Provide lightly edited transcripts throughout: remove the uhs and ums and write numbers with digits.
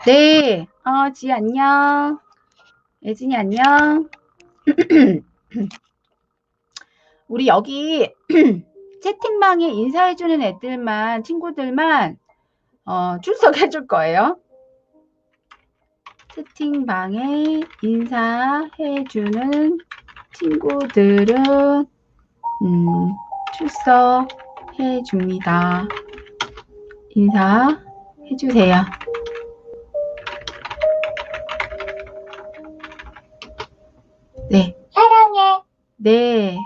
네. 지희 안녕. 예진이 안녕. 우리 여기 채팅방에 인사해주는 애들만, 친구들만 출석해줄 거예요. 채팅방에 인사해주는 친구들은 출석해줍니다. 인사해주세요. 네. 사랑해. 네.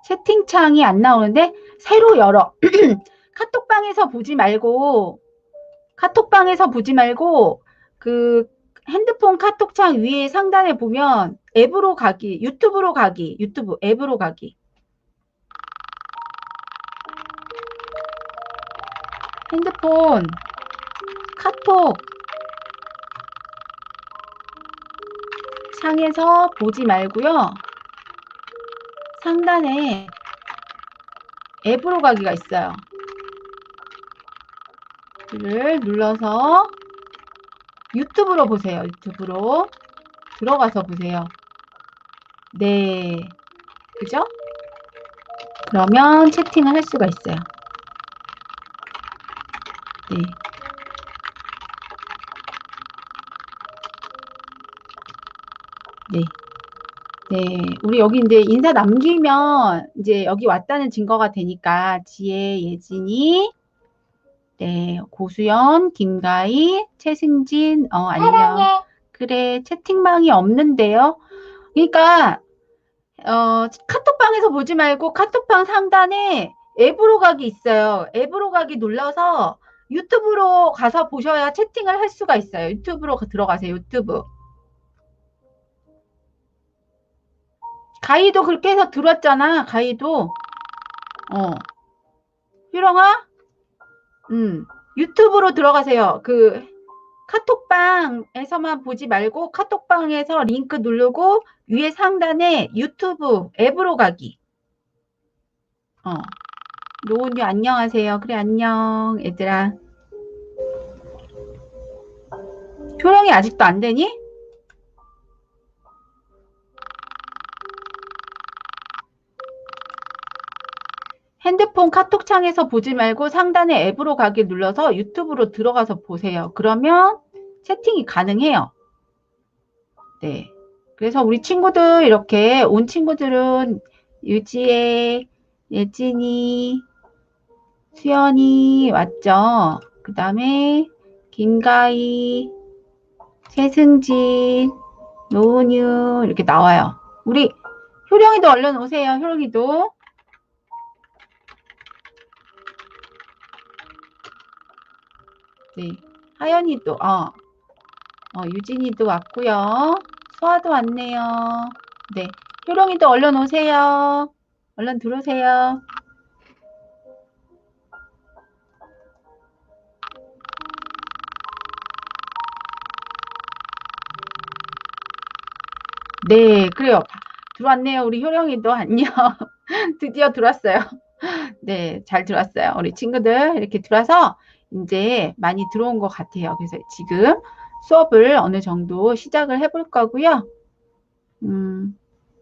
채팅창이 안 나오는데 새로 열어. 카톡방에서 보지 말고 그 핸드폰 카톡창 위에 상단에 보면 앱으로 가기, 유튜브로 가기, 유튜브 앱으로 가기. 핸드폰 카톡 창에서 보지 말고요. 상단에 앱으로 가기가 있어요. 를 눌러서 유튜브로 보세요. 유튜브로 들어가서 보세요. 네. 그죠? 그러면 채팅을 할 수가 있어요. 네. 네. 네. 우리 여기 이제 인사 남기면 이제 여기 왔다는 증거가 되니까 지혜, 예진이, 네, 고수연, 김가희, 최승진, 안녕. 사랑해. 그래, 채팅방이 없는데요. 그러니까 카톡방에서 보지 말고 카톡방 상단에 앱으로 가기 있어요. 앱으로 가기 눌러서 유튜브로 가서 보셔야 채팅을 할 수가 있어요. 유튜브로 들어가세요. 유튜브. 가희도 그렇게 해서 들어왔잖아. 가희도. 효령아? 유튜브로 들어가세요. 그 카톡방에서만 보지 말고 카톡방에서 링크 누르고 위에 상단에 유튜브 앱으로 가기. 노은유 안녕하세요. 그래 안녕 얘들아. 효령이 아직도 안 되니? 핸드폰 카톡창에서 보지 말고 상단에 앱으로 가기 눌러서 유튜브로 들어가서 보세요. 그러면 채팅이 가능해요. 네. 그래서 우리 친구들 이렇게 온 친구들은 유지혜, 예진이, 수연이 왔죠. 그 다음에 김가희, 최승진, 노은유 이렇게 나와요. 우리 효령이도 얼른 오세요. 효령이도. 네. 하연이도 유진이도 왔고요. 수아도 왔네요. 네. 효령이도 얼른 오세요. 얼른 들어오세요. 네, 그래요. 들어왔네요. 우리 효령이도 안녕. 드디어 들어왔어요. 네, 잘 들어왔어요. 우리 친구들 이렇게 들어와서 이제 많이 들어온 것 같아요. 그래서 지금 수업을 어느 정도 시작을 해볼 거고요.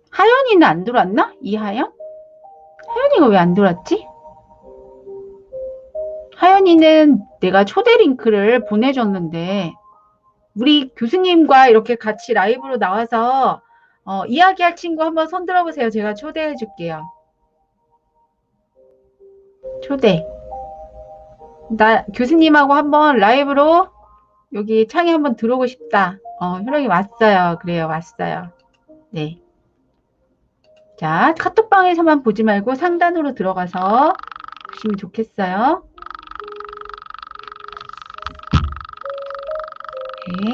하연이는 안 들어왔나? 이하연? 하연이가 왜 안 들어왔지? 하연이는 내가 초대 링크를 보내줬는데 우리 교수님과 이렇게 같이 라이브로 나와서 이야기할 친구 한번 손 들어보세요. 제가 초대해 줄게요. 초대. 나 교수님하고 한번 라이브로 여기 창에 한번 들어오고 싶다. 효령이 왔어요. 그래요. 왔어요. 네. 자, 카톡방에서만 보지 말고 상단으로 들어가서 보시면 좋겠어요. 네.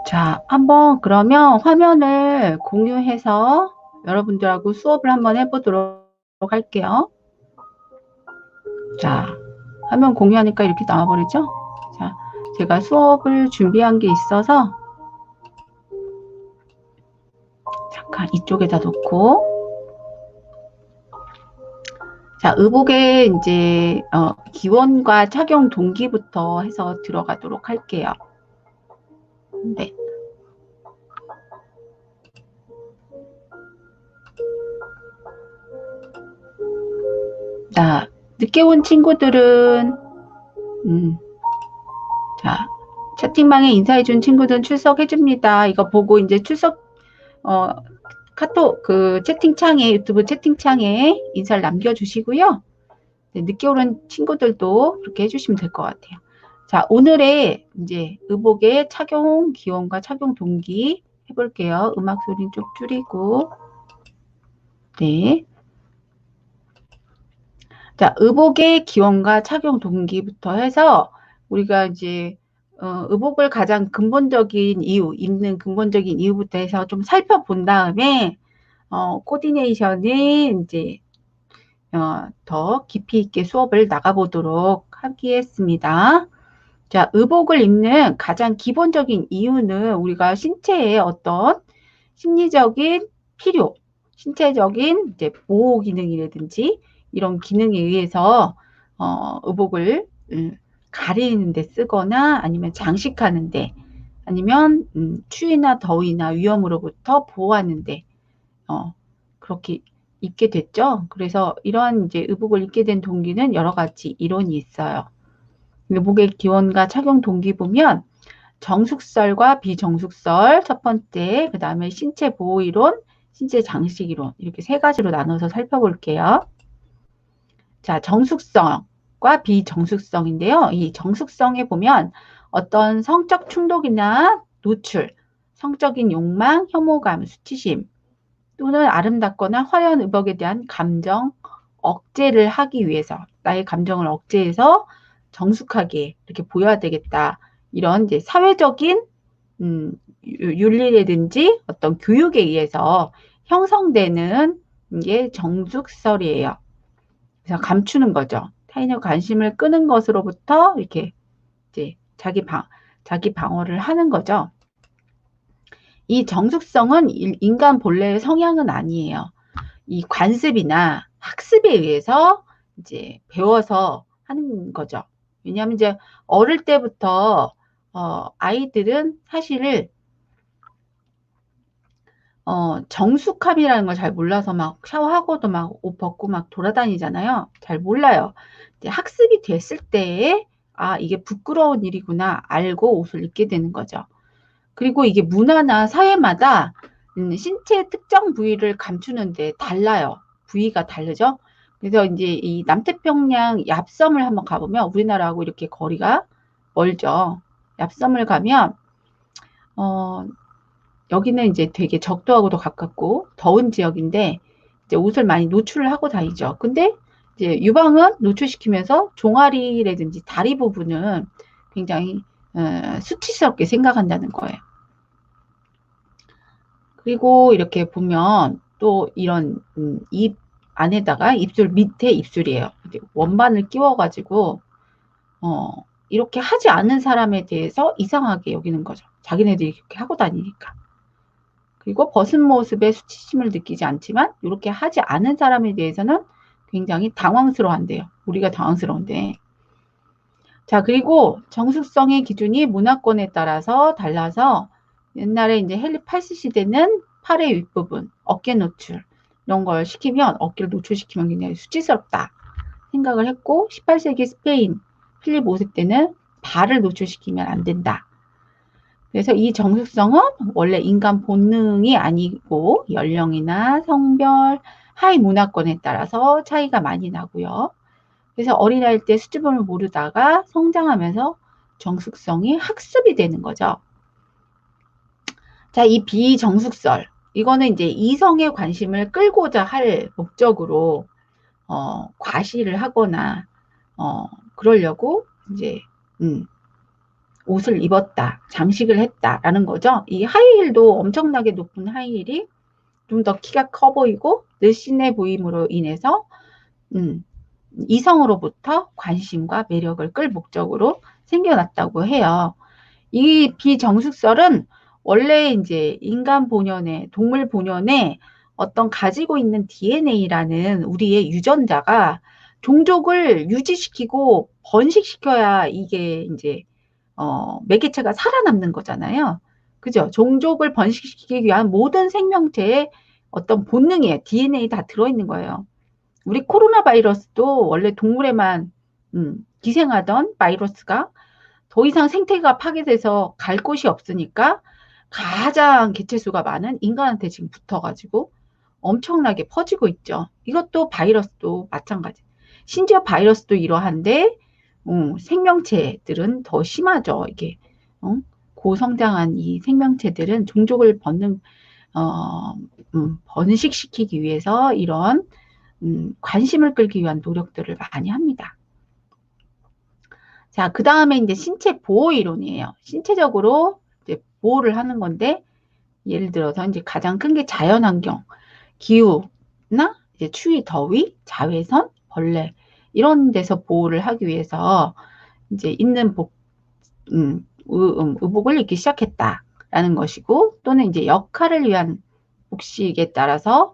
자, 한번 그러면 화면을 공유해서 여러분들하고 수업을 한번 해보도록 할게요. 자, 화면 공유하니까 이렇게 나와버리죠? 자, 제가 수업을 준비한 게 있어서 잠깐 이쪽에다 놓고, 자, 의복의 이제 기원과 착용 동기부터 해서 들어가도록 할게요. 네. 자, 늦게 온 친구들은 자, 채팅방에 인사해준 친구들은 출석해줍니다. 이거 보고 이제 카톡 채팅창에 유튜브 채팅창에 인사를 남겨주시고요. 네, 늦게 오는 친구들도 그렇게 해주시면 될 것 같아요. 자, 오늘의 이제 의복의 착용 기원과 착용 동기 해볼게요. 음악 소리 좀 줄이고. 네. 자, 의복의 기원과 착용 동기부터 해서 우리가 이제 의복을 가장 근본적인 이유, 입는 근본적인 이유부터 해서 좀 살펴본 다음에 코디네이션을 이제 더 깊이 있게 수업을 나가보도록 하겠습니다. 자, 의복을 입는 가장 기본적인 이유는 우리가 신체의 어떤 심리적인 필요, 신체적인 이제 보호 기능이라든지 이런 기능에 의해서 의복을 가리는 데 쓰거나 아니면 장식하는 데 아니면 추위나 더위나 위험으로부터 보호하는 데 그렇게 입게 됐죠. 그래서 이러한 이제 의복을 입게 된 동기는 여러 가지 이론이 있어요. 의복의 기원과 착용 동기 보면 정숙설과 비정숙설 첫 번째, 그 다음에 신체 보호 이론, 신체 장식 이론 이렇게 세 가지로 나눠서 살펴볼게요. 자, 정숙성과 비정숙성인데요. 이 정숙성에 보면 어떤 성적 충동이나 노출, 성적인 욕망, 혐오감, 수치심 또는 아름답거나 화려한 의복에 대한 감정 억제를 하기 위해서 나의 감정을 억제해서 정숙하게 이렇게 보여야 되겠다. 이런 이제 사회적인 윤리라든지 어떤 교육에 의해서 형성되는 게 정숙설이에요. 그래서 감추는 거죠. 타인의 관심을 끄는 것으로부터 이렇게 이제 자기 방어를 하는 거죠. 이 정숙성은 인간 본래의 성향은 아니에요. 이 관습이나 학습에 의해서 이제 배워서 하는 거죠. 왜냐하면 이제 어릴 때부터 아이들은 사실 정숙함이라는 걸 잘 몰라서 막 샤워하고도 막 옷 벗고 막 돌아다니잖아요. 잘 몰라요. 이제 학습이 됐을 때에 아, 이게 부끄러운 일이구나 알고 옷을 입게 되는 거죠. 그리고 이게 문화나 사회마다 신체 특정 부위를 감추는데 달라요. 부위가 다르죠. 그래서 이제 이 남태평양 얍섬을 한번 가보면 우리나라하고 이렇게 거리가 멀죠. 얍섬을 가면 여기는 이제 되게 적도하고도 가깝고 더운 지역인데 이제 옷을 많이 노출을 하고 다니죠. 근데 이제 유방은 노출시키면서 종아리라든지 다리 부분은 굉장히 수치스럽게 생각한다는 거예요. 그리고 이렇게 보면 또 이런 입 안에다가 입술 밑에 입술이에요. 원반을 끼워가지고 이렇게 하지 않은 사람에 대해서 이상하게 여기는 거죠. 자기네들이 이렇게 하고 다니니까. 그리고 벗은 모습에 수치심을 느끼지 않지만 이렇게 하지 않은 사람에 대해서는 굉장히 당황스러워한대요. 우리가 당황스러운데. 자, 그리고 정숙성의 기준이 문화권에 따라서 달라서 옛날에 이제 헬리 8세 시대는 팔의 윗부분, 어깨 노출 이런 걸 시키면 어깨를 노출시키면 굉장히 수치스럽다 생각을 했고 18세기 스페인 필립 5세 때는 발을 노출시키면 안 된다. 그래서 이 정숙성은 원래 인간 본능이 아니고 연령이나 성별, 하위 문화권에 따라서 차이가 많이 나고요. 그래서 어린아이일 때 수줍음을 모르다가 성장하면서 정숙성이 학습이 되는 거죠. 자, 이 비정숙설. 이거는 이제 이성의 관심을 끌고자 할 목적으로, 과시를 하거나, 그러려고 이제, 옷을 입었다, 장식을 했다라는 거죠. 이 하이힐도 엄청나게 높은 하이힐이 좀 더 키가 커 보이고, 늘씬해 보임으로 인해서, 이성으로부터 관심과 매력을 끌 목적으로 생겨났다고 해요. 이 비정숙설은 원래 이제 인간 본연의, 동물 본연의 어떤 가지고 있는 DNA라는 우리의 유전자가 종족을 유지시키고 번식시켜야 이게 이제 매개체가 살아남는 거잖아요. 그죠? 종족을 번식시키기 위한 모든 생명체의 어떤 본능에 DNA 다 들어있는 거예요. 우리 코로나 바이러스도 원래 동물에만 기생하던 바이러스가 더 이상 생태계가 파괴돼서 갈 곳이 없으니까 가장 개체수가 많은 인간한테 지금 붙어가지고 엄청나게 퍼지고 있죠. 이것도 바이러스도 마찬가지. 심지어 바이러스도 이러한데 생명체들은 더 심하죠. 이게 고성장한 이 생명체들은 종족을 번식시키기 위해서 이런 관심을 끌기 위한 노력들을 많이 합니다. 자, 그 다음에 이제 신체 보호 이론이에요. 신체적으로 이제 보호를 하는 건데, 예를 들어서 이제 가장 큰 게 자연환경, 기후나 이제 추위, 더위, 자외선, 벌레, 이런 데서 보호를 하기 위해서 이제 있는 의복을 입기 시작했다라는 것이고, 또는 이제 역할을 위한 복식에 따라서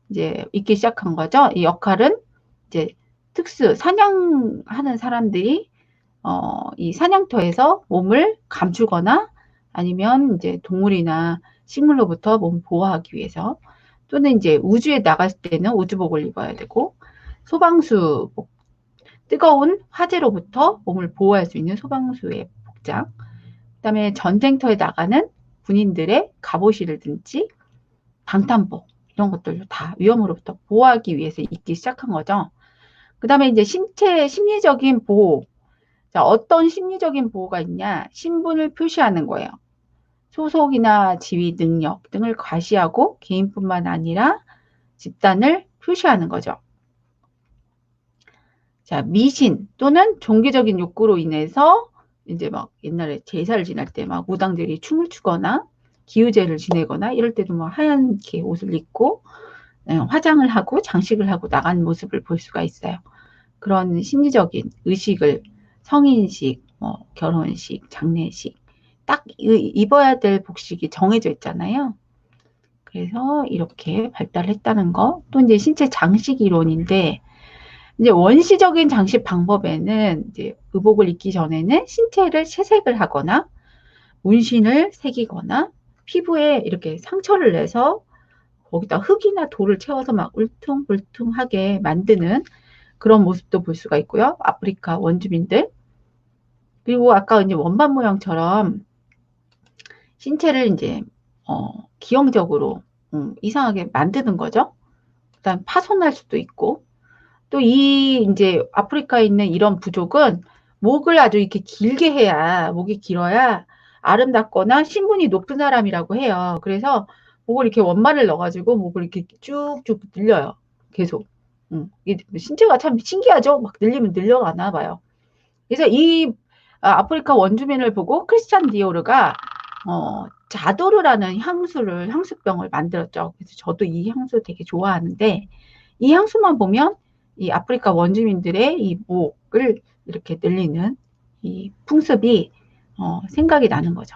이제 입기 시작한 거죠. 이 역할은 이제 사냥하는 사람들이 이 사냥터에서 몸을 감추거나 아니면 이제 동물이나 식물로부터 몸을 보호하기 위해서 또는 이제 우주에 나갔을 때는 우주복을 입어야 되고 소방수복, 뜨거운 화재로부터 몸을 보호할 수 있는 소방수의 복장, 그다음에 전쟁터에 나가는 군인들의 갑옷이라든지 방탄복 이런 것들도 다 위험으로부터 보호하기 위해서 입기 시작한 거죠. 그다음에 이제 신체 심리적인 보호. 자, 어떤 심리적인 보호가 있냐? 신분을 표시하는 거예요. 소속이나 지위, 능력 등을 과시하고 개인뿐만 아니라 집단을 표시하는 거죠. 자, 미신 또는 종교적인 욕구로 인해서 이제 막 옛날에 제사를 지낼 때 막 무당들이 춤을 추거나 기우제를 지내거나 이럴 때도 뭐 하얀게 옷을 입고 화장을 하고 장식을 하고 나간 모습을 볼 수가 있어요. 그런 심리적인 의식을 성인식, 뭐 결혼식, 장례식 딱 입어야 될 복식이 정해져 있잖아요. 그래서 이렇게 발달했다는 거. 또 이제 신체 장식 이론인데 이제 원시적인 장식 방법에는 이제 의복을 입기 전에는 신체를 채색을 하거나 문신을 새기거나 피부에 이렇게 상처를 내서 거기다 흙이나 돌을 채워서 막 울퉁불퉁하게 만드는 그런 모습도 볼 수가 있고요. 아프리카 원주민들. 그리고 아까 이제 원반 모양처럼 신체를 이제 기형적으로 이상하게 만드는 거죠. 그다음 파손할 수도 있고 또 이 이제 아프리카에 있는 이런 부족은 목을 아주 이렇게 길게 해야 목이 길어야 아름답거나 신분이 높은 사람이라고 해요. 그래서 목을 이렇게 원반을 넣어가지고 목을 이렇게 쭉쭉 늘려요. 계속. 신체가 참 신기하죠. 막 늘리면 늘려가나 봐요. 그래서 이 아프리카 원주민을 보고 크리스찬 디오르가 자도르라는 향수병을 만들었죠. 그래서 저도 이 향수 되게 좋아하는데 이 향수만 보면 이 아프리카 원주민들의 이 목을 이렇게 늘리는 이 풍습이 생각이 나는 거죠.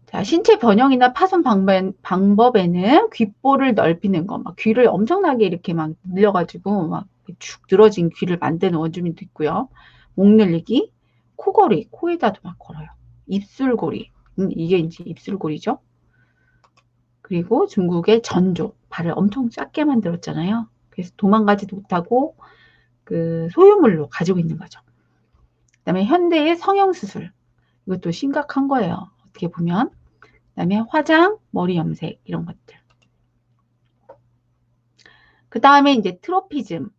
자, 신체 변형이나 파손 방법에는 귓볼을 넓히는 거, 막 귀를 엄청나게 이렇게 막 늘려가지고 막 축 늘어진 귀를 만드는 원주민도 있고요. 목 늘리기, 코걸이, 코에다도 막 걸어요. 입술고리, 이게 이제 입술고리죠. 그리고 중국의 전조, 발을 엄청 작게 만들었잖아요. 그래서 도망가지도 못하고 그 소유물로 가지고 있는 거죠. 그다음에 현대의 성형수술, 이것도 심각한 거예요. 어떻게 보면. 그다음에 화장, 머리 염색 이런 것들. 그 다음에 이제 트로피즘,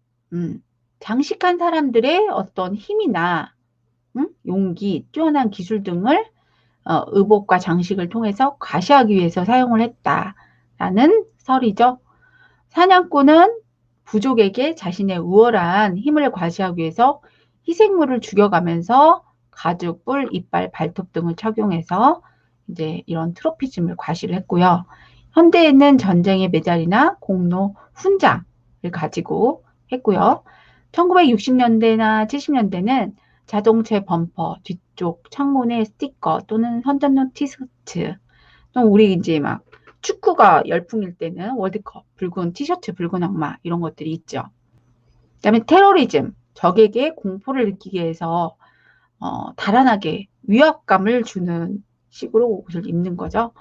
장식한 사람들의 어떤 힘이나 용기, 뛰어난 기술 등을 의복과 장식을 통해서 과시하기 위해서 사용을 했다라는 설이죠. 사냥꾼은 부족에게 자신의 우월한 힘을 과시하기 위해서 희생물을 죽여가면서 가죽, 뿔, 이빨, 발톱 등을 착용해서 이제 이런 트로피즘을 과시를 했고요. 현대에는 전쟁의 메달이나 공로, 훈장을 가지고 했고요. 1960년대나 70년대는 자동차 범퍼, 뒤쪽 창문에 스티커 또는 선전용 티셔츠, 또 우리 이제 막 축구가 열풍일 때는 월드컵, 붉은 티셔츠, 붉은 악마 이런 것들이 있죠. 그다음에 테러리즘, 적에게 공포를 느끼게 해서 달아나게 위압감을 주는 식으로 옷을 입는 거죠.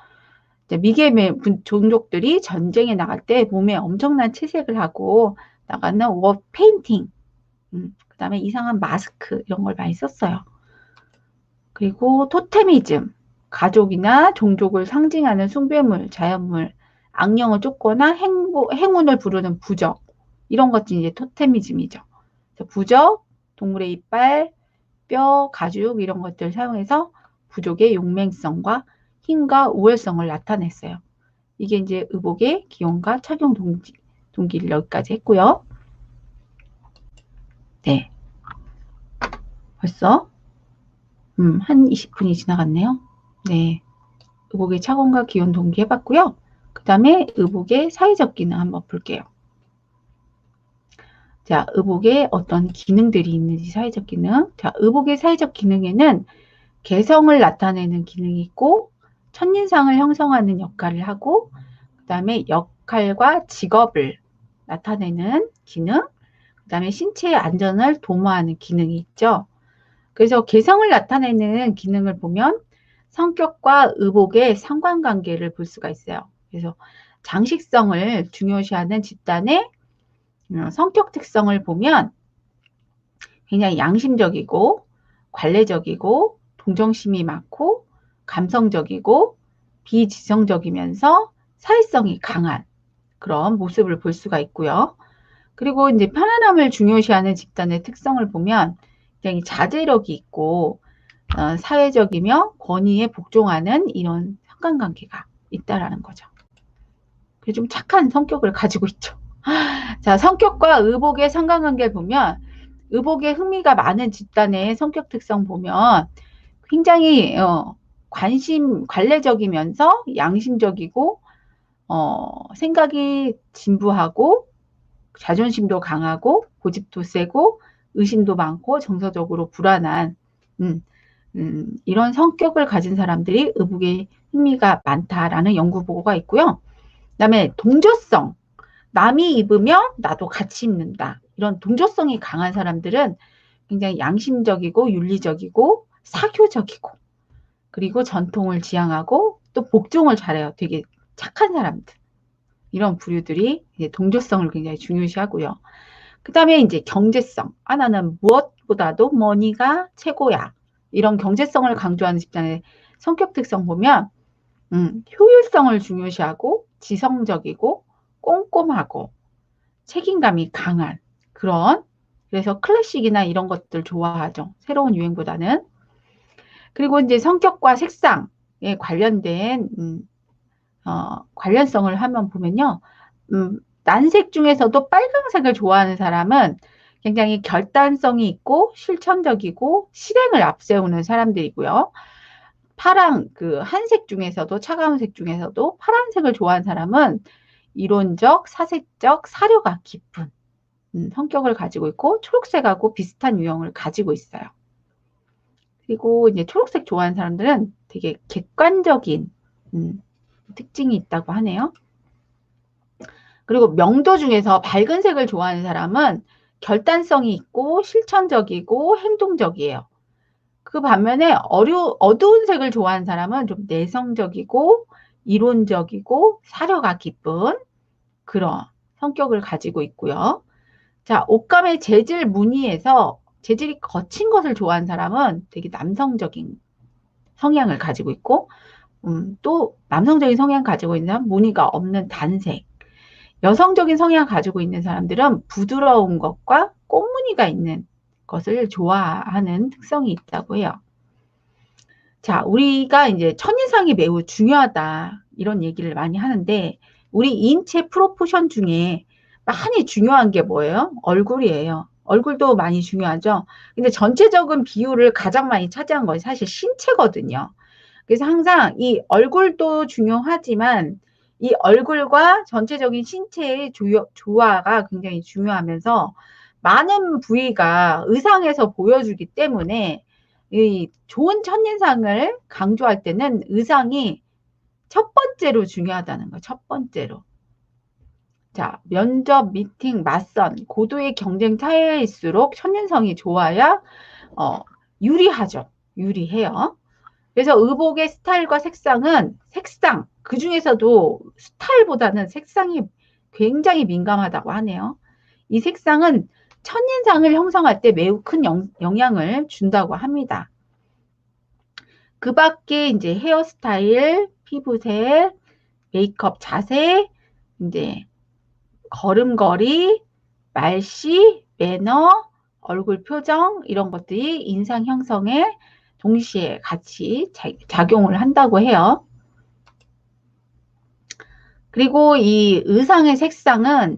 미개의 종족들이 전쟁에 나갈 때 몸에 엄청난 채색을 하고 나가는 워 페인팅, 그다음에 이상한 마스크 이런 걸 많이 썼어요. 그리고 토테미즘, 가족이나 종족을 상징하는 숭배물, 자연물, 악령을 쫓거나 행운을 부르는 부적 이런 것들이 이제 토테미즘이죠. 부적, 동물의 이빨, 뼈, 가죽 이런 것들을 사용해서 부족의 용맹성과 힘과 우월성을 나타냈어요. 이게 이제 의복의 기원과 착용 동기를 여기까지 했고요. 네. 벌써 한 20분이 지나갔네요. 네. 의복의 착용과 기원 동기 해봤고요. 그 다음에 의복의 사회적 기능 한번 볼게요. 자, 의복에 어떤 기능들이 있는지 사회적 기능. 자, 의복의 사회적 기능에는 개성을 나타내는 기능이 있고 첫인상을 형성하는 역할을 하고 그 다음에 역할과 직업을 나타내는 기능, 그 다음에 신체의 안전을 도모하는 기능이 있죠. 그래서 개성을 나타내는 기능을 보면 성격과 의복의 상관관계를 볼 수가 있어요. 그래서 장식성을 중요시하는 집단의 성격 특성을 보면 굉장히 양심적이고 관례적이고 동정심이 많고 감성적이고 비지성적이면서 사회성이 강한 그런 모습을 볼 수가 있고요. 그리고 이제 편안함을 중요시하는 집단의 특성을 보면 굉장히 자제력이 있고 사회적이며 권위에 복종하는 이런 상관관계가 있다라는 거죠. 그래서 좀 착한 성격을 가지고 있죠. 자, 성격과 의복의 상관관계를 보면 의복에 흥미가 많은 집단의 성격 특성 보면 굉장히 관례적이면서 양심적이고 생각이 진부하고 자존심도 강하고 고집도 세고 의심도 많고 정서적으로 불안한 이런 성격을 가진 사람들이 의복에 흥미가 많다라는 연구 보고가 있고요. 그다음에 동조성, 남이 입으면 나도 같이 입는다. 이런 동조성이 강한 사람들은 굉장히 양심적이고 윤리적이고 사교적이고 그리고 전통을 지향하고 또 복종을 잘해요. 되게 착한 사람들. 이런 부류들이 이제 동조성을 굉장히 중요시하고요. 그 다음에 이제 경제성. 나는 무엇보다도 머니가 최고야. 이런 경제성을 강조하는 집단의 성격 특성 보면 효율성을 중요시하고 지성적이고 꼼꼼하고 책임감이 강한 그런 그래서 클래식이나 이런 것들 좋아하죠. 새로운 유행보다는. 그리고 이제 성격과 색상에 관련된 관련성을 한번 보면요. 난색 중에서도 빨강색을 좋아하는 사람은 굉장히 결단성이 있고 실천적이고 실행을 앞세우는 사람들이고요. 한색 중에서도 차가운 색 중에서도 파란색을 좋아하는 사람은 이론적, 사색적, 사려가 깊은 성격을 가지고 있고 초록색하고 비슷한 유형을 가지고 있어요. 그리고 이제 초록색 좋아하는 사람들은 되게 객관적인 특징이 있다고 하네요. 그리고 명도 중에서 밝은 색을 좋아하는 사람은 결단성이 있고 실천적이고 행동적이에요. 그 반면에 어두운 색을 좋아하는 사람은 좀 내성적이고 이론적이고 사려가 깊은 그런 성격을 가지고 있고요. 자, 옷감의 재질 무늬에서 재질이 거친 것을 좋아하는 사람은 되게 남성적인 성향을 가지고 있고 또 남성적인 성향 가지고 있는 사람은 무늬가 없는 단색 여성적인 성향 가지고 있는 사람들은 부드러운 것과 꽃무늬가 있는 것을 좋아하는 특성이 있다고 해요. 자, 우리가 이제 첫인상이 매우 중요하다 이런 얘기를 많이 하는데 우리 인체 프로포션 중에 많이 중요한 게 뭐예요? 얼굴이에요. 얼굴도 많이 중요하죠. 근데 전체적인 비율을 가장 많이 차지한 것이 사실 신체거든요. 그래서 항상 이 얼굴도 중요하지만 이 얼굴과 전체적인 신체의 조화가 굉장히 중요하면서 많은 부위가 의상에서 보여주기 때문에 이 좋은 첫인상을 강조할 때는 의상이 첫 번째로 중요하다는 거예요. 첫 번째로. 자, 면접, 미팅, 맞선, 고도의 경쟁 사회일수록 첫인상이 좋아야 유리하죠. 유리해요. 그래서 의복의 스타일과 색상은 색상, 그 중에서도 스타일보다는 색상이 굉장히 민감하다고 하네요. 이 색상은 첫인상을 형성할 때 매우 큰 영향을 준다고 합니다. 그 밖에 이제 헤어스타일, 피부색, 메이크업 자세, 이제 걸음걸이, 말씨, 매너, 얼굴 표정 이런 것들이 인상 형성에 동시에 같이 작용을 한다고 해요. 그리고 이 의상의 색상은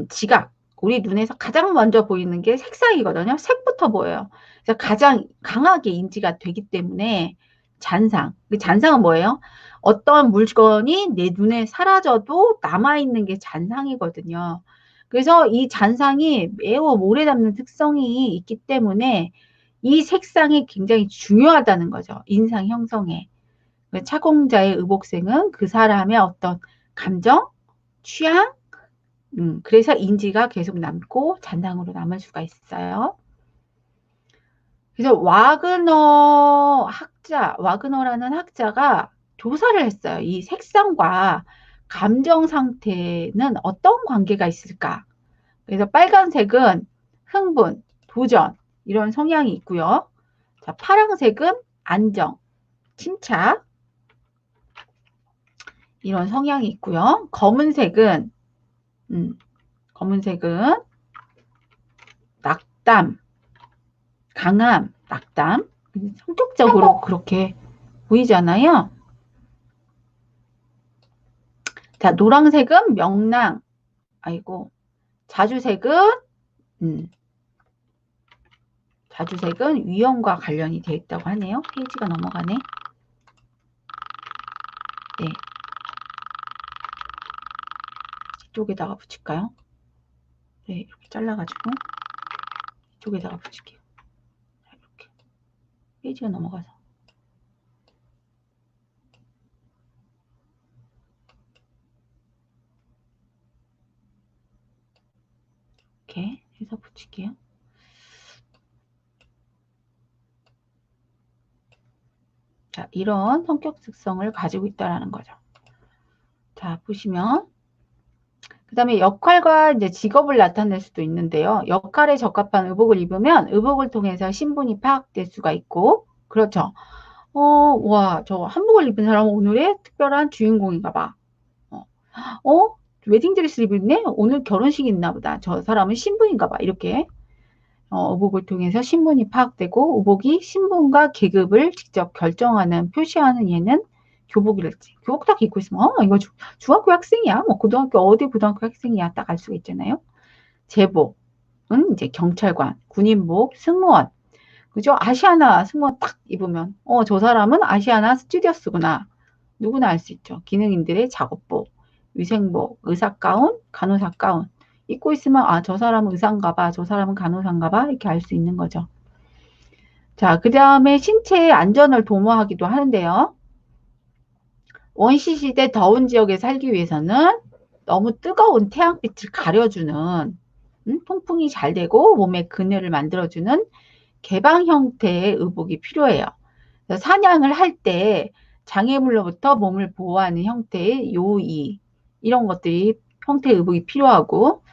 지각, 우리 눈에서 가장 먼저 보이는 게 색상이거든요. 색부터 보여요. 그래서 가장 강하게 인지가 되기 때문에 잔상. 그 잔상은 뭐예요? 어떤 물건이 내 눈에 사라져도 남아있는 게 잔상이거든요. 그래서 이 잔상이 매우 오래 남는 특성이 있기 때문에 이 색상이 굉장히 중요하다는 거죠. 인상 형성에. 차공자의 의복생은 그 사람의 어떤 감정, 취향, 그래서 인지가 계속 남고 잔상으로 남을 수가 있어요. 그래서 와그너라는 학자가 조사를 했어요. 이 색상과 감정 상태는 어떤 관계가 있을까? 그래서 빨간색은 흥분, 도전 이런 성향이 있고요. 자, 파란색은 안정, 침착 이런 성향이 있고요. 검은색은 낙담, 강함, 낙담. 성격적으로 그렇게 보이잖아요. 자, 노란색은 명랑. 아이고. 자주색은 위험과 관련이 되어 있다고 하네요. 페이지가 넘어가네. 네. 이쪽에다가 붙일까요? 네, 이렇게 잘라가지고 이쪽에다가 붙일게요. 이렇게 페이지가 넘어가서 이렇게 해서 붙일게요. 자, 이런 성격 특성을 가지고 있다라는 거죠. 자, 보시면 그 다음에 역할과 이제 직업을 나타낼 수도 있는데요. 역할에 적합한 의복을 입으면 의복을 통해서 신분이 파악될 수가 있고, 그렇죠. 와, 저 한복을 입은 사람은 오늘의 특별한 주인공인가 봐. 웨딩드레스를 입었네? 오늘 결혼식이 있나 보다. 저 사람은 신분인가 봐. 이렇게 의복을 통해서 신분이 파악되고 의복이 신분과 계급을 직접 결정하는 표시하는 예는 교복이랄지. 교복 딱 입고 있으면 이거 중학교 학생이야. 뭐 고등학교 어디 고등학교 학생이야. 딱 알 수가 있잖아요. 제복은 이제 경찰관, 군인복, 승무원. 그죠? 아시아나 승무원 딱 입으면 저 사람은 아시아나 스튜디오스구나. 누구나 알 수 있죠. 기능인들의 작업복, 위생복, 의사가운, 간호사가운. 입고 있으면 저 사람은 의사인가 봐. 저 사람은 간호사인가 봐. 이렇게 알 수 있는 거죠. 자, 그 다음에 신체의 안전을 도모하기도 하는데요. 원시 시대 더운 지역에 살기 위해서는 너무 뜨거운 태양빛을 가려주는 통풍이 잘 되고 몸에 그늘을 만들어주는 개방 형태의 의복이 필요해요. 사냥을 할 때 장애물로부터 몸을 보호하는 형태의 요의 이런 것들이 형태의 의복이 필요하고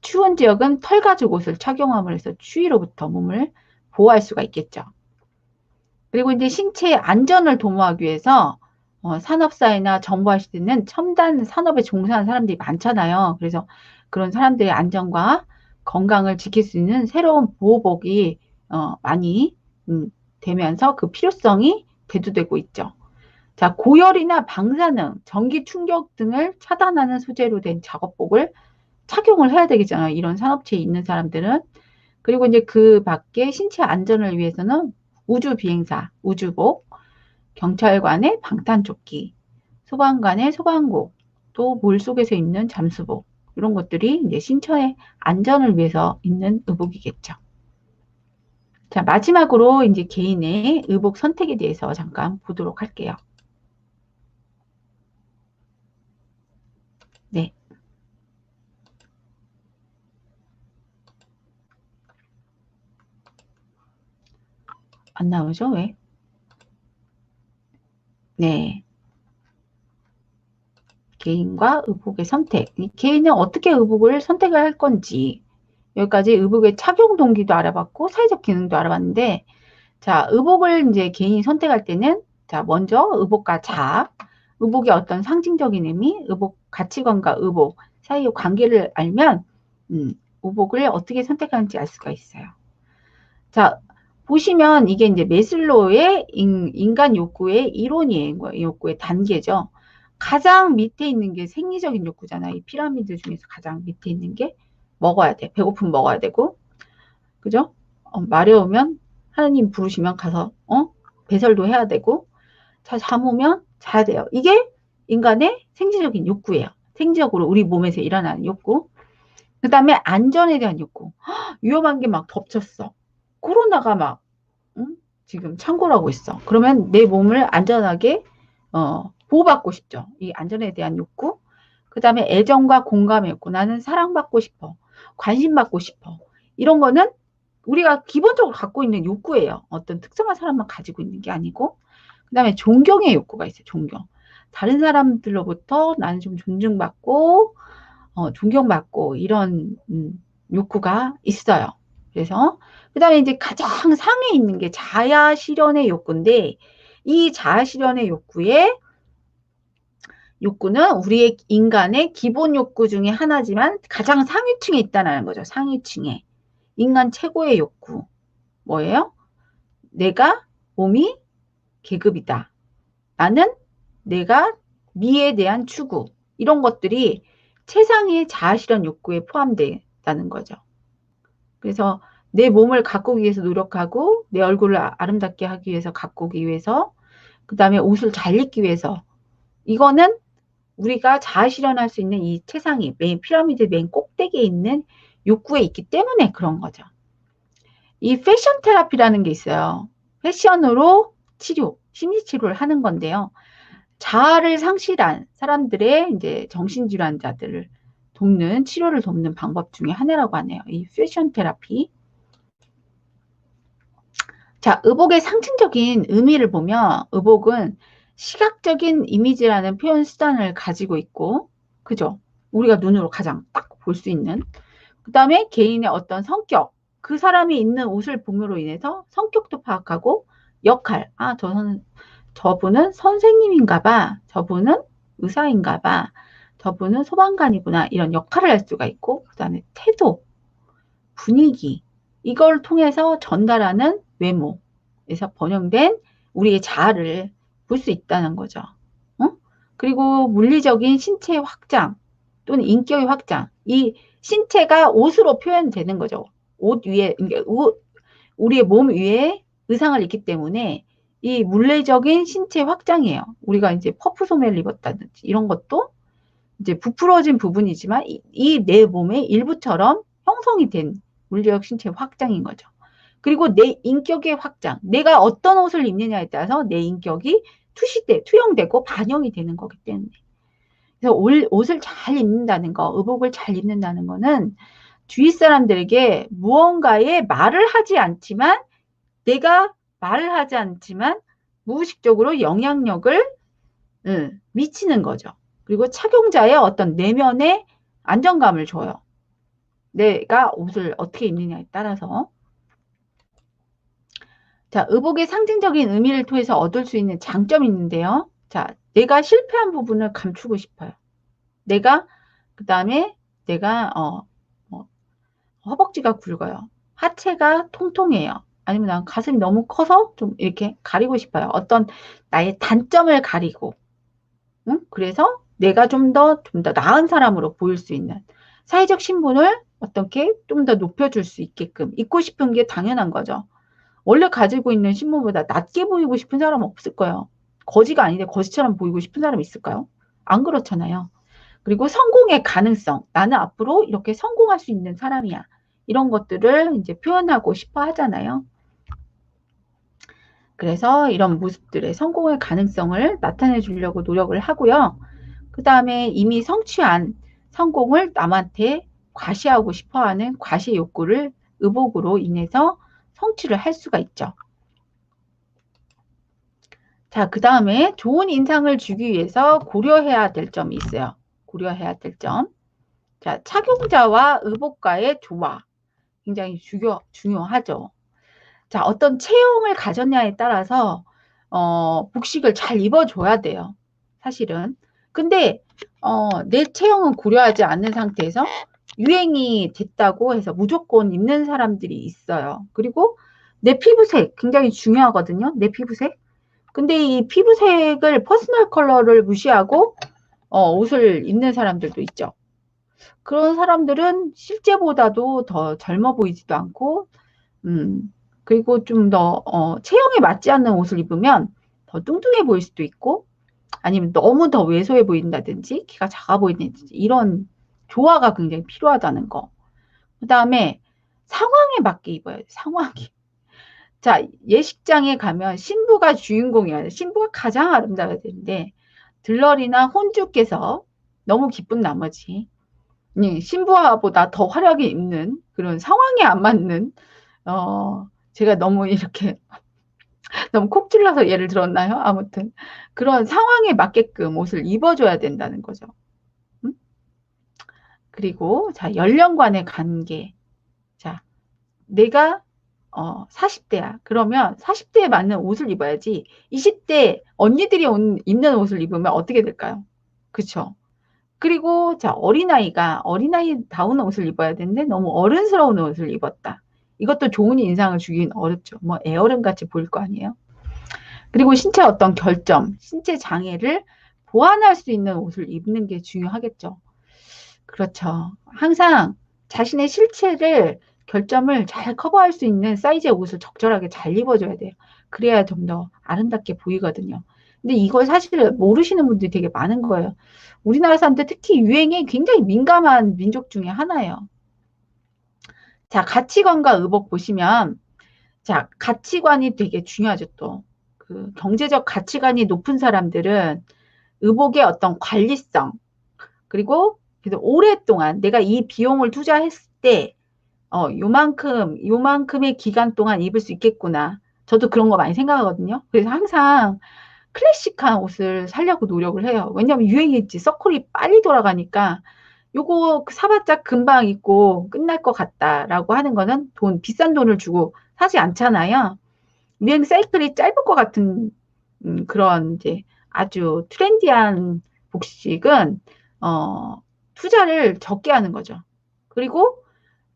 추운 지역은 털 가죽 옷을 착용함으로 해서 추위로부터 몸을 보호할 수가 있겠죠. 그리고 이제 신체의 안전을 도모하기 위해서 산업사회나 정보화 시대는 첨단 산업에 종사하는 사람들이 많잖아요. 그래서 그런 사람들의 안전과 건강을 지킬 수 있는 새로운 보호복이 많이 되면서 그 필요성이 대두되고 있죠. 자, 고열이나 방사능, 전기 충격 등을 차단하는 소재로 된 작업복을 착용을 해야 되겠잖아요. 이런 산업체에 있는 사람들은. 그리고 이제 그 밖에 신체 안전을 위해서는 우주 비행사, 우주복, 경찰관의 방탄조끼, 소방관의 소방복, 또 물속에서 입는 잠수복, 이런 것들이 이제 신체의 안전을 위해서 있는 의복이겠죠. 자, 마지막으로 이제 개인의 의복 선택에 대해서 잠깐 보도록 할게요. 네. 안 나오죠? 왜? 네. 개인과 의복의 선택. 이 개인은 어떻게 의복을 선택을 할 건지. 여기까지 의복의 착용 동기도 알아봤고, 사회적 기능도 알아봤는데, 자, 의복을 이제 개인이 선택할 때는, 자, 먼저 의복과 자아, 의복의 어떤 상징적인 의미, 의복 가치관과 의복 사이의 관계를 알면, 의복을 어떻게 선택하는지 알 수가 있어요. 자, 보시면 이게 이제 메슬로우의 인간 욕구의 이론이에요. 욕구의 단계죠. 가장 밑에 있는 게 생리적인 욕구잖아요. 이 피라미드 중에서 가장 밑에 있는 게 먹어야 돼. 배고프면 먹어야 되고, 그죠? 마려우면 하나님 부르시면 가서 배설도 해야 되고, 자, 잠 오면 자야 돼요. 이게 인간의 생리적인 욕구예요. 생리적으로 우리 몸에서 일어나는 욕구. 그 다음에 안전에 대한 욕구. 위험한 게 막 덮쳤어. 코로나가 막 응? 지금 창궐하고 있어. 그러면 내 몸을 안전하게 보호받고 싶죠. 이 안전에 대한 욕구. 그 다음에 애정과 공감의 욕구. 나는 사랑받고 싶어. 관심받고 싶어. 이런 거는 우리가 기본적으로 갖고 있는 욕구예요. 어떤 특정한 사람만 가지고 있는 게 아니고. 그 다음에 존경의 욕구가 있어요. 존경. 다른 사람들로부터 나는 좀 존중받고 존경받고 이런 욕구가 있어요. 그래서 그 다음에 이제 가장 상위에 있는 게 자아 실현의 욕구인데 이 자아 실현의 욕구는 우리의 인간의 기본 욕구 중에 하나지만 가장 상위층에 있다는 거죠. 상위층에. 인간 최고의 욕구. 뭐예요? 내가 몸이 계급이다. 나는 내가 미에 대한 추구. 이런 것들이 최상위의 자아실현 욕구에 포함된다는 거죠. 그래서 내 몸을 가꾸기 위해서 노력하고 내 얼굴을 아름답게 하기 위해서 가꾸기 위해서 그 다음에 옷을 잘 입기 위해서 이거는 우리가 자아실현할 수 있는 이 최상위 메인 피라미드 메인 꼭대기에 있는 욕구에 있기 때문에 그런 거죠. 이 패션 테라피라는 게 있어요. 패션으로 치료, 심리 치료를 하는 건데요. 자아를 상실한 사람들의 이제 정신질환자들을 돕는 치료를 돕는 방법 중에 하나라고 하네요. 이 패션 테라피. 자, 의복의 상징적인 의미를 보면 의복은 시각적인 이미지라는 표현 수단을 가지고 있고, 그죠? 우리가 눈으로 가장 딱 볼 수 있는. 그 다음에 개인의 어떤 성격, 그 사람이 입는 옷을 봄으로 인해서 성격도 파악하고 역할, 저분은 선생님인가 봐, 저분은 의사인가 봐, 저분은 소방관이구나 이런 역할을 할 수가 있고 그 다음에 태도, 분위기 이걸 통해서 전달하는 외모에서 번영된 우리의 자아를 볼 수 있다는 거죠. 그리고 물리적인 신체 확장 또는 인격의 확장 이 신체가 옷으로 표현되는 거죠. 옷 위에 우리의 몸 위에 의상을 입기 때문에 이 물리적인 신체 확장이에요. 우리가 이제 퍼프 소매를 입었다든지 이런 것도 이제 부풀어진 부분이지만 이 내 몸의 일부처럼 형성이 된 물리적 신체 확장인 거죠. 그리고 내 인격의 확장, 내가 어떤 옷을 입느냐에 따라서 내 인격이 투영되고 반영이 되는 거기 때문에. 그래서 옷을 잘 입는다는 거, 의복을 잘 입는다는 거는 주위 사람들에게 무언가의 말을 하지 않지만 내가 말을 하지 않지만 무의식적으로 영향력을 미치는 거죠. 그리고 착용자의 어떤 내면의 안정감을 줘요. 내가 옷을 어떻게 입느냐에 따라서. 자, 의복의 상징적인 의미를 통해서 얻을 수 있는 장점이 있는데요. 자, 내가 실패한 부분을 감추고 싶어요. 그 다음에 내가, 허벅지가 굵어요. 하체가 통통해요. 아니면 난 가슴이 너무 커서 좀 이렇게 가리고 싶어요. 어떤 나의 단점을 가리고. 응? 그래서 내가 좀 더 나은 사람으로 보일 수 있는 사회적 신분을 어떻게 좀 더 높여줄 수 있게끔 입고 싶은 게 당연한 거죠. 원래 가지고 있는 신분보다 낮게 보이고 싶은 사람은 없을 거예요. 거지가 아닌데 거지처럼 보이고 싶은 사람 있을까요? 안 그렇잖아요. 그리고 성공의 가능성. 나는 앞으로 이렇게 성공할 수 있는 사람이야. 이런 것들을 이제 표현하고 싶어 하잖아요. 그래서 이런 모습들의 성공의 가능성을 나타내 주려고 노력을 하고요. 그 다음에 이미 성취한 성공을 남한테 과시하고 싶어 하는 과시 욕구를 의복으로 인해서 성취를 할 수가 있죠. 자, 그 다음에 좋은 인상을 주기 위해서 고려해야 될 점이 있어요. 고려해야 될 점. 자, 착용자와 의복과의 조화. 굉장히 중요하죠. 자, 어떤 체형을 가졌냐에 따라서 복식을 잘 입어줘야 돼요. 사실은. 근데 내 체형은 고려하지 않는 상태에서 유행이 됐다고 해서 무조건 입는 사람들이 있어요. 그리고 내 피부색 굉장히 중요하거든요. 내 피부색. 근데 이 피부색을 퍼스널 컬러를 무시하고 옷을 입는 사람들도 있죠. 그런 사람들은 실제보다도 더 젊어 보이지도 않고 그리고 좀 더 체형에 맞지 않는 옷을 입으면 더 뚱뚱해 보일 수도 있고 아니면 너무 더 왜소해 보인다든지 키가 작아 보인다든지 이런 조화가 굉장히 필요하다는 거. 그 다음에 상황에 맞게 입어야 돼. 상황이. 자, 예식장에 가면 신부가 주인공이어야 돼. 신부가 가장 아름다워야 되는데 들러리나 혼주께서 너무 기쁜 나머지 신부보다 더 화려하게 입는 그런 상황에 안 맞는 제가 너무 이렇게 너무 콕 찔러서 예를 들었나요? 아무튼 그런 상황에 맞게끔 옷을 입어줘야 된다는 거죠. 그리고 자, 연령간의 관계. 자, 내가 40대야. 그러면 40대에 맞는 옷을 입어야지 20대 언니들이 입는 옷을 입으면 어떻게 될까요? 그쵸? 그리고 자, 어린아이다운 옷을 입어야 되는데 너무 어른스러운 옷을 입었다. 이것도 좋은 인상을 주긴 어렵죠. 뭐 애어른 같이 보일 거 아니에요. 그리고 신체 어떤 결점, 신체 장애를 보완할 수 있는 옷을 입는 게 중요하겠죠. 그렇죠. 항상 자신의 실체를 결점을 잘 커버할 수 있는 사이즈의 옷을 적절하게 잘 입어줘야 돼요. 그래야 좀 더 아름답게 보이거든요. 근데 이걸 사실 모르시는 분들이 되게 많은 거예요. 우리나라 사람들 특히 유행에 굉장히 민감한 민족 중에 하나예요. 자, 가치관과 의복 보시면, 자, 가치관이 되게 중요하죠, 또. 그 경제적 가치관이 높은 사람들은 의복의 어떤 관리성, 그리고 그래서 오랫동안 내가 이 비용을 투자했을 때, 요만큼의 기간 동안 입을 수 있겠구나. 저도 그런 거 많이 생각하거든요. 그래서 항상 클래식한 옷을 사려고 노력을 해요. 왜냐하면 유행이 있지. 서클이 빨리 돌아가니까 요거 사봤자 금방 입고 끝날 것 같다라고 하는 거는 비싼 돈을 주고 사지 않잖아요. 유행 사이클이 짧을 것 같은 그런 이제 아주 트렌디한 복식은 투자를 적게 하는 거죠. 그리고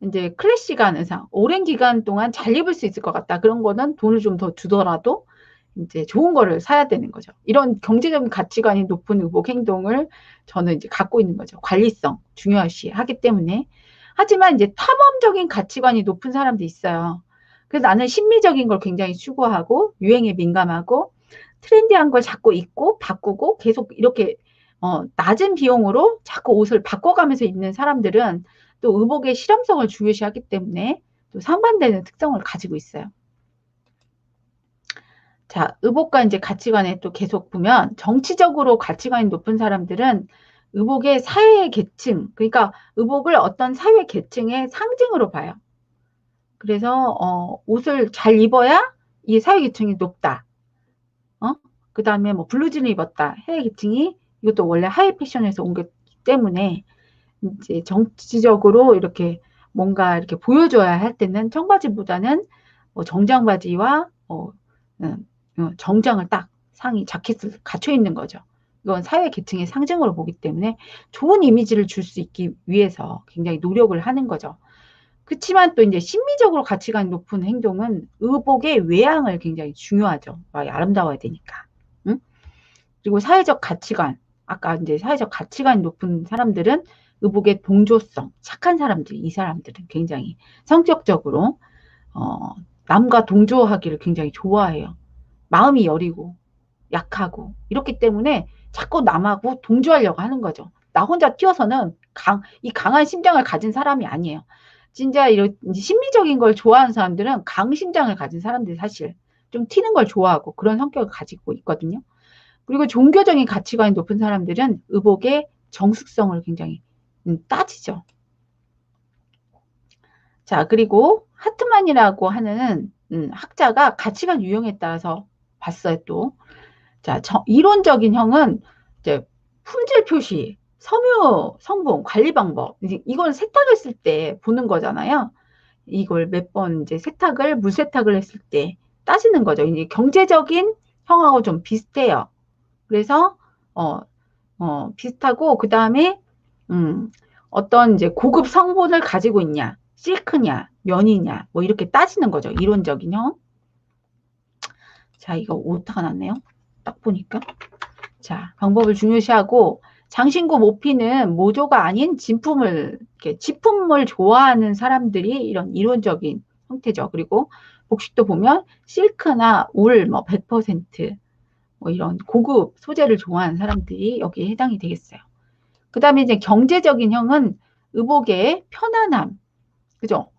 이제 클래식한 의상, 오랜 기간 동안 잘 입을 수 있을 것 같다. 그런 거는 돈을 좀 더 주더라도 이제 좋은 거를 사야 되는 거죠. 이런 경제적인 가치관이 높은 의복 행동을 저는 이제 갖고 있는 거죠. 관리성 중요시 하기 때문에. 하지만 이제 탐험적인 가치관이 높은 사람도 있어요. 그래서 나는 심미적인 걸 굉장히 추구하고 유행에 민감하고 트렌디한 걸 자꾸 입고 바꾸고 계속 이렇게 낮은 비용으로 자꾸 옷을 바꿔가면서 입는 사람들은 또 의복의 실험성을 중요시하기 때문에 또 상반되는 특성을 가지고 있어요. 자, 의복과 이제 가치관에 또 계속 보면 정치적으로 가치관이 높은 사람들은 의복의 사회 계층, 그러니까 의복을 어떤 사회 계층의 상징으로 봐요. 그래서 옷을 잘 입어야 이 사회 계층이 높다. 그 다음에 뭐 블루진을 입었다. 사회 계층이 이것도 원래 하이 패션에서 온 거기 때문에 이제 정치적으로 이렇게 뭔가 이렇게 보여줘야 할 때는 청바지보다는 정장바지와 정장을 딱 상의 자켓을 갖춰 있는 거죠. 이건 사회 계층의 상징으로 보기 때문에 좋은 이미지를 줄 수 있기 위해서 굉장히 노력을 하는 거죠. 그렇지만 또 이제 심미적으로 가치관이 높은 행동은 의복의 외양을 굉장히 중요하죠. 아름다워야 되니까. 응? 그리고 사회적 가치관, 아까 이제 사회적 가치관이 높은 사람들은 의복의 동조성, 착한 사람들, 이 사람들은 굉장히 성격적으로 남과 동조하기를 굉장히 좋아해요. 마음이 여리고 약하고 이렇기 때문에 자꾸 남하고 동조하려고 하는 거죠. 나 혼자 뛰어서는 이 강한 심장을 가진 사람이 아니에요. 진짜 이런 심리적인 걸 좋아하는 사람들은 강심장을 가진 사람들이 사실 좀 튀는 걸 좋아하고 그런 성격을 가지고 있거든요. 그리고 종교적인 가치관이 높은 사람들은 의복의 정숙성을 굉장히 따지죠. 자, 그리고 하트만이라고 하는 학자가 가치관 유형에 따라서 봤어요, 또. 자, 이론적인 형은 이제 품질 표시, 섬유 성분, 관리 방법. 이걸 세탁했을 때 보는 거잖아요. 이걸 몇 번 이제 물 세탁을 했을 때 따지는 거죠. 이제 경제적인 형하고 좀 비슷해요. 그래서 비슷하고 그 다음에 어떤 이제 고급 성분을 가지고 있냐, 실크냐, 면이냐, 뭐 이렇게 따지는 거죠. 이론적인 형. 자, 이거 오타가 났네요. 딱 보니까. 자, 방법을 중요시하고 장신구 모피는 모조가 아닌 진품을 이렇게 지품을 좋아하는 사람들이 이런 이론적인 형태죠. 그리고 복식도 보면 실크나 울 뭐 100%뭐 이런 고급 소재를 좋아하는 사람들이 여기에 해당이 되겠어요. 그 다음에 이제 경제적인 형은 의복의 편안함, 그죠?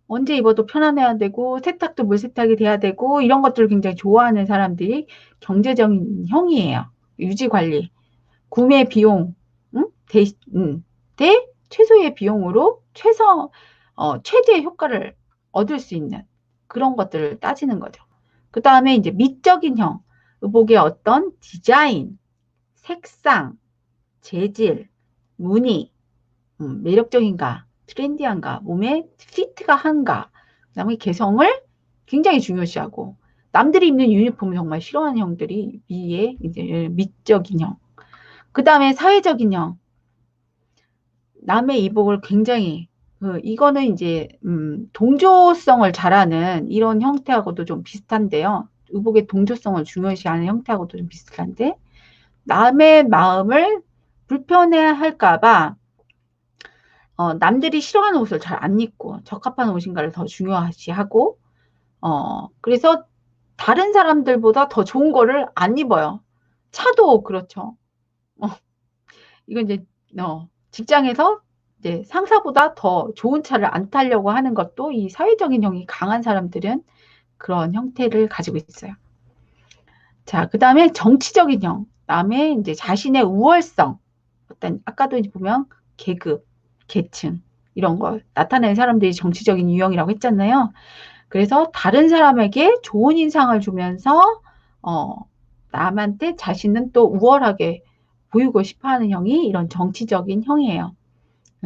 언제 입어도 편안해야 되고 세탁도 물 세탁이 돼야 되고 이런 것들을 굉장히 좋아하는 사람들이 경제적인 형이에요. 유지 관리, 구매 비용, 응? 대 최소의 비용으로 최대의 효과를 얻을 수 있는 그런 것들을 따지는 거죠. 그 다음에 이제 미적인 형, 의복의 어떤 디자인, 색상, 재질, 무늬, 매력적인가, 트렌디한가, 몸에 피트가 한가, 그다음에 개성을 굉장히 중요시하고 남들이 입는 유니폼을 정말 싫어하는 형들이 위에 이제 미적인 형. 그다음에 사회적인 형. 남의 이복을 굉장히 이거는 이제 동조성을 잘하는 이런 형태하고도 좀 비슷한데요. 의복의 동조성을 중요시하는 형태하고도 좀 비슷한데 남의 마음을 불편해할까봐 남들이 싫어하는 옷을 잘 안 입고 적합한 옷인가를 더 중요시하고 그래서 다른 사람들보다 더 좋은 거를 안 입어요. 차도 그렇죠. 이건 이제 직장에서 이제 상사보다 더 좋은 차를 안 타려고 하는 것도 이 사회적인 형이 강한 사람들은 그런 형태를 가지고 있어요. 자, 그 다음에 정치적인 형. 남의 이제 자신의 우월성. 어떤 아까도 보면 계급, 계층 이런 걸 나타내는 사람들이 정치적인 유형이라고 했잖아요. 그래서 다른 사람에게 좋은 인상을 주면서 남한테 자신은 또 우월하게 보이고 싶어하는 형이 이런 정치적인 형이에요.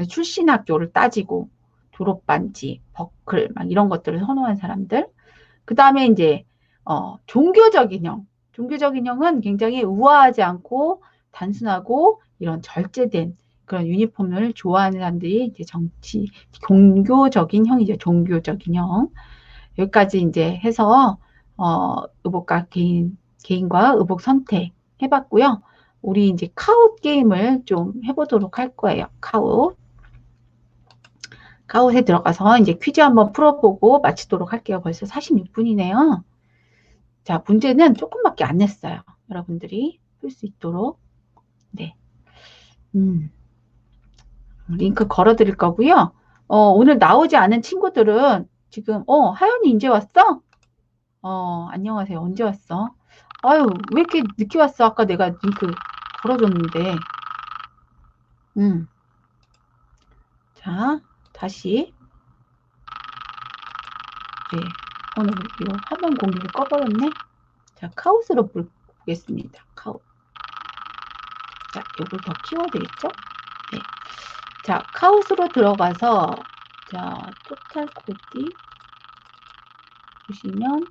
출신 학교를 따지고 졸업반지, 버클 막 이런 것들을 선호한 사람들. 그 다음에 이제 종교적인 형. 종교적인 형은 굉장히 우아하지 않고 단순하고 이런 절제된 그런 유니폼을 좋아하는 사람들이 이제 종교적인 형이죠. 종교적인 형. 여기까지 이제 해서 의복과 개인과 의복 선택 해봤고요. 우리 이제 카웃 게임을 좀 해보도록 할 거예요. 카웃에 들어가서 이제 퀴즈 한번 풀어보고 마치도록 할게요. 벌써 46분이네요. 자, 문제는 조금밖에 안 냈어요. 여러분들이 풀 수 있도록. 네. 링크 걸어드릴 거고요. 오늘 나오지 않은 친구들은 지금, 하연이 이제 왔어? 안녕하세요. 언제 왔어? 아유, 왜 이렇게 늦게 왔어? 아까 내가 링크 걸어줬는데. 자, 다시. 네. 오늘 이거 화면 공유를 꺼버렸네. 자, 카우스로 보겠습니다. 카우. 자, 요걸 더 키워야 되겠죠? 네. 자, 카우스로 들어가서, 자, 토탈 코디 보시면,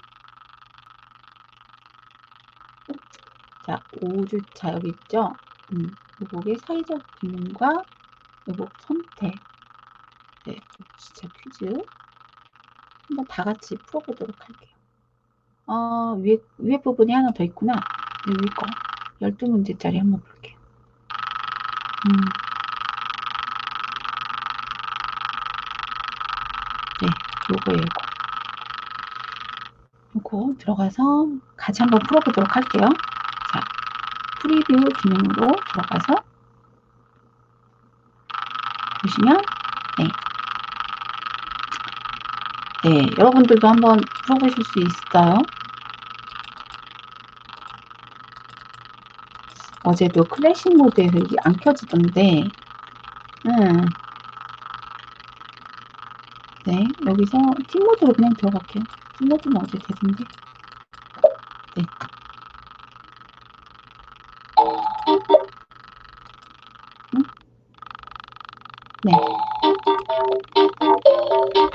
자, 5주차 여기 있죠? 의복의 사회적 기능과 의복 선택. 네, 5주차 퀴즈. 한번 다 같이 풀어보도록 할게요. 위에 부분이 하나 더 있구나. 위에 거. 12문제짜리 한번 볼게요. 네, 요거예요, 요거 들어가서 같이 한번 풀어보도록 할게요. 자, 프리뷰 기능으로 들어가서 보시면, 네. 네, 여러분들도 한번 풀어보실 수 있어요. 어제도 클래식 모드에서 이게 안 켜지던데, 네, 여기서 팀 모드로 그냥 들어갈게요. 팀 모드는 어제 되던데. 네. 네.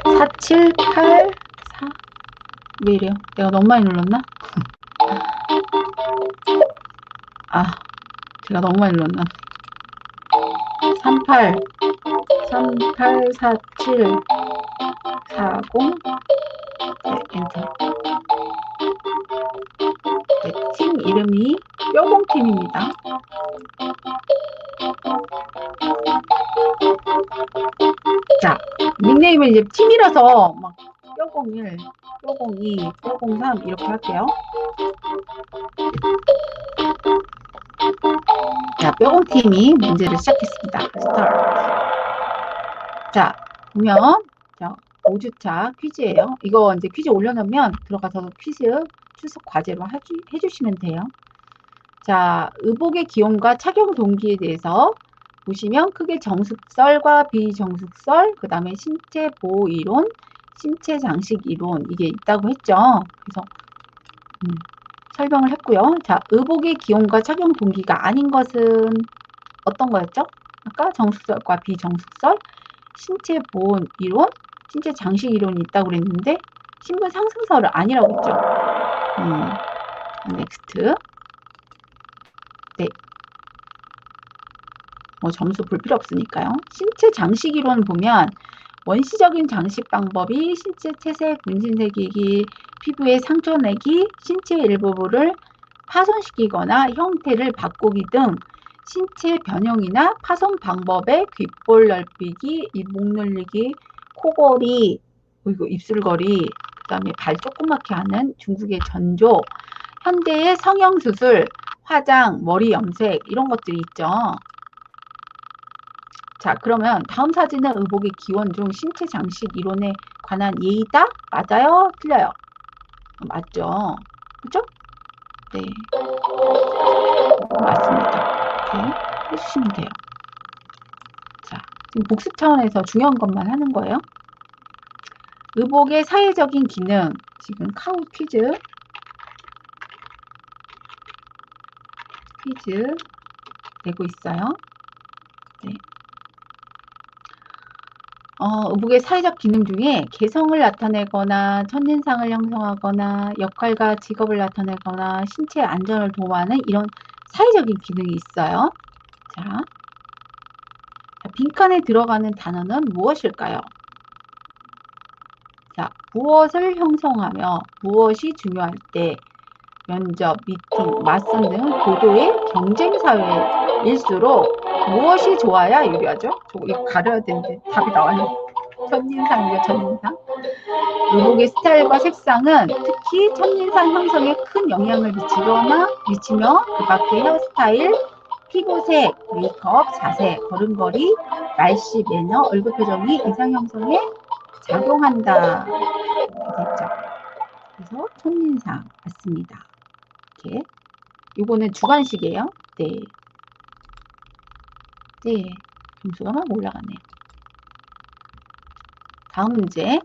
4784. 왜 이래요? 내가 너무 많이 눌렀나? 아, 제가 너무 많이 눌렀나? 38, 3847, 40, 네, 엔터. 네, 팀 이름이 뼈공팀입니다. 자, 닉네임은 이제 팀이라서 막 뼈01, 뼈02, 뼈03 이렇게 할게요. 자, 뼈공팀이 문제를 시작했습니다. 스타트. 자, 보면 자, 5주차 퀴즈예요. 이거 이제 퀴즈 올려놓으면 들어가서 퀴즈 출석 과제로 해주시면 돼요. 자, 의복의 기용과 착용 동기에 대해서 보시면 크게 정숙설과 비정숙설, 그 다음에 신체 보호 이론, 신체 장식 이론 이게 있다고 했죠. 그래서 설명을 했고요. 자, 의복의 기용과 착용 동기가 아닌 것은 어떤 거였죠? 아까 정숙설과 비정숙설, 신체 보호 이론, 신체 장식 이론이 있다고 그랬는데 신분 상승설은 아니라고 했죠. 넥스트. 네. 뭐 점수 볼 필요 없으니까요. 신체 장식 이론 보면 원시적인 장식 방법이 신체 채색, 문신새기기, 피부의 상처 내기, 신체 일부분을 파손시키거나 형태를 바꾸기 등 신체 변형이나 파손 방법의 귓볼 넓히기, 목 늘리기, 코걸이, 그리고 입술걸이, 그 다음에 발 조그맣게 하는 중국의 전조, 현대의 성형수술, 화장, 머리 염색 이런 것들이 있죠. 자, 그러면 다음 사진은 의복의 기원 중 신체 장식 이론에 관한 예이다? 맞아요? 틀려요? 맞죠? 그죠? 네. 맞습니다. 이렇게 해주시면 돼요. 자, 지금 복습 차원에서 중요한 것만 하는 거예요. 의복의 사회적인 기능, 지금 카우 퀴즈 내고 있어요. 네. 의복의 사회적 기능 중에 개성을 나타내거나 첫인상을 형성하거나 역할과 직업을 나타내거나 신체 안전을 도모하는 이런 사회적인 기능이 있어요. 자, 빈칸에 들어가는 단어는 무엇일까요? 자, 무엇을 형성하며 무엇이 중요할 때 면접, 미팅, 맞선 등 고도의 경쟁 사회일수록 무엇이 좋아야 유리하죠? 저거 이거 가려야 되는데 답이 나와요. 첫인상이죠, 첫인상. 의복의 스타일과 색상은 특히 첫인상 형성에 큰 영향을 미치며 그 밖의 헤어스타일, 피부색, 메이크업, 자세, 걸음걸이, 날씨, 매너, 얼굴 표정이 인상 형성에 작용한다. 이렇게 됐죠. 그래서 첫인상 맞습니다. 이렇게. 요거는 주관식이에요. 네. 네. 점수가 막 올라가네요. 다음 문제.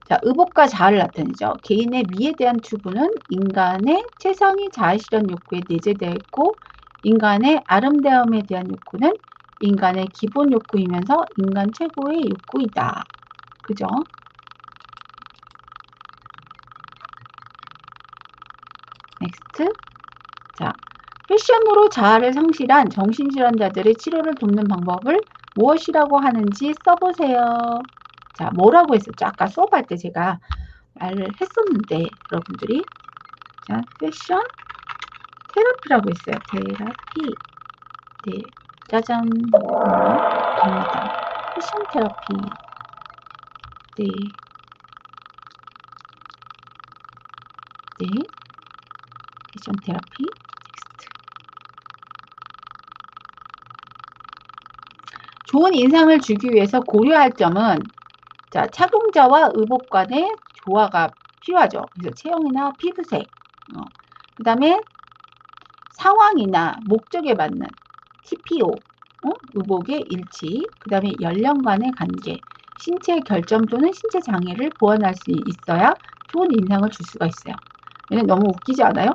자, 의복과 자아를 나타내죠. 개인의 미에 대한 추구는 인간의 최상위 자아 실현 욕구에 내재되어 있고 인간의 아름다움에 대한 욕구는 인간의 기본 욕구이면서 인간 최고의 욕구이다. 그죠? 넥스트. 자, 패션으로 자아를 상실한 정신질환자들의 치료를 돕는 방법을 무엇이라고 하는지 써보세요. 자, 뭐라고 했었죠? 아까 수업할 때 제가 말을 했었는데 여러분들이 자, 패션 테라피라고 했어요. 테라피. 네, 짜잔. 갑니다. 패션 테라피. 네. 네. 패션 테라피. 텍스트. 좋은 인상을 주기 위해서 고려할 점은 자, 착용자와 의복 간의 조화가 필요하죠. 그래서 체형이나 피부색, 그 다음에 상황이나 목적에 맞는 TPO, 의복의 일치, 그 다음에 연령 간의 관계, 신체 결점 또는 신체 장애를 보완할 수 있어야 좋은 인상을 줄 수가 있어요. 얘는 너무 웃기지 않아요?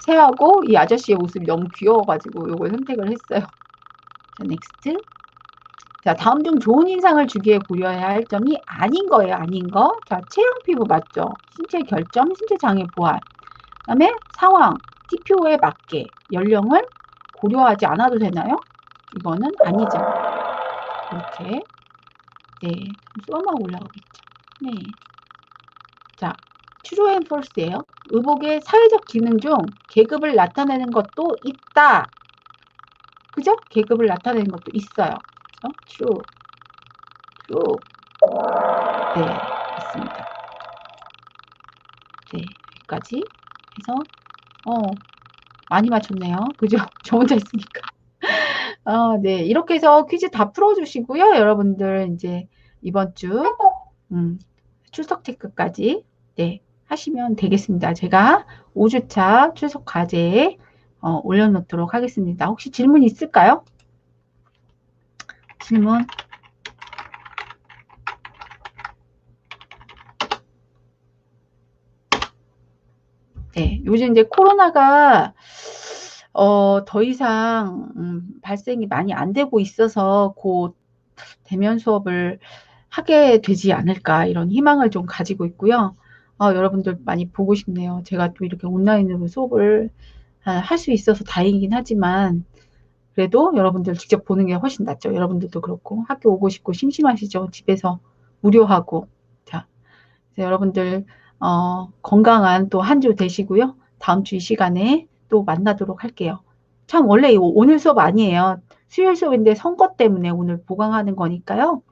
새하고 이 아저씨의 모습이 너무 귀여워가지고 이걸 선택을 했어요. 자, 넥스트. 자, 다음 중 좋은 인상을 주기에 고려해야 할 점이 아닌 거예요. 아닌 거. 자, 체형 피부 맞죠? 신체 결점, 신체 장애 보완. 그 다음에 상황, TPO에 맞게 연령을 고려하지 않아도 되나요? 이거는 아니죠. 이렇게. 네, 쏘막 올라가고 있죠. 네. 자, true and false예요. 의복의 사회적 기능 중 계급을 나타내는 것도 있다. 그죠? 계급을 나타내는 것도 있어요. 그래서 true, true. 네, 있습니다. 네, 여기까지 해서 많이 맞췄네요. 그죠? 저 혼자 있으니까. 네, 이렇게 해서 퀴즈 다 풀어주시고요. 여러분들 이제 이번 주 출석 체크까지 네, 하시면 되겠습니다. 제가 5주차 출석 과제에 올려놓도록 하겠습니다. 혹시 질문 있을까요? 질문? 네, 요즘 이제 코로나가 더 이상 발생이 많이 안 되고 있어서 곧 대면 수업을 하게 되지 않을까 이런 희망을 좀 가지고 있고요. 여러분들 많이 보고 싶네요. 제가 또 이렇게 온라인으로 수업을 할 수 있어서 다행이긴 하지만 그래도 여러분들 직접 보는 게 훨씬 낫죠. 여러분들도 그렇고 학교 오고 싶고 심심하시죠. 집에서 무료하고. 자, 여러분들 건강한 또 한 주 되시고요. 다음 주 이 시간에 또 만나도록 할게요. 참 원래 오늘 수업 아니에요. 수요일 수업인데 선거 때문에 오늘 보강하는 거니까요.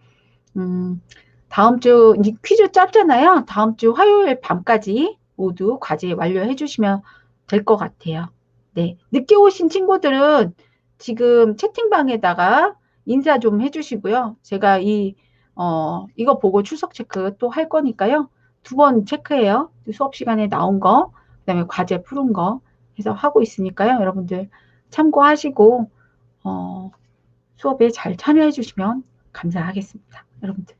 다음 주 퀴즈 짧잖아요. 다음 주 화요일 밤까지 모두 과제 완료해 주시면 될 것 같아요. 네, 늦게 오신 친구들은 지금 채팅방에다가 인사 좀 해주시고요. 제가 이거 보고 출석 체크 또 할 거니까요. 2번 체크해요. 수업 시간에 나온 거, 그다음에 과제 푸른 거 해서 하고 있으니까요. 여러분들 참고하시고 수업에 잘 참여해 주시면 감사하겠습니다. 여러분들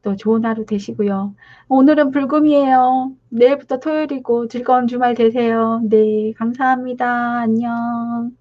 또 좋은 하루 되시고요. 오늘은 불금이에요. 내일부터 토요일이고 즐거운 주말 되세요. 네, 감사합니다. 안녕.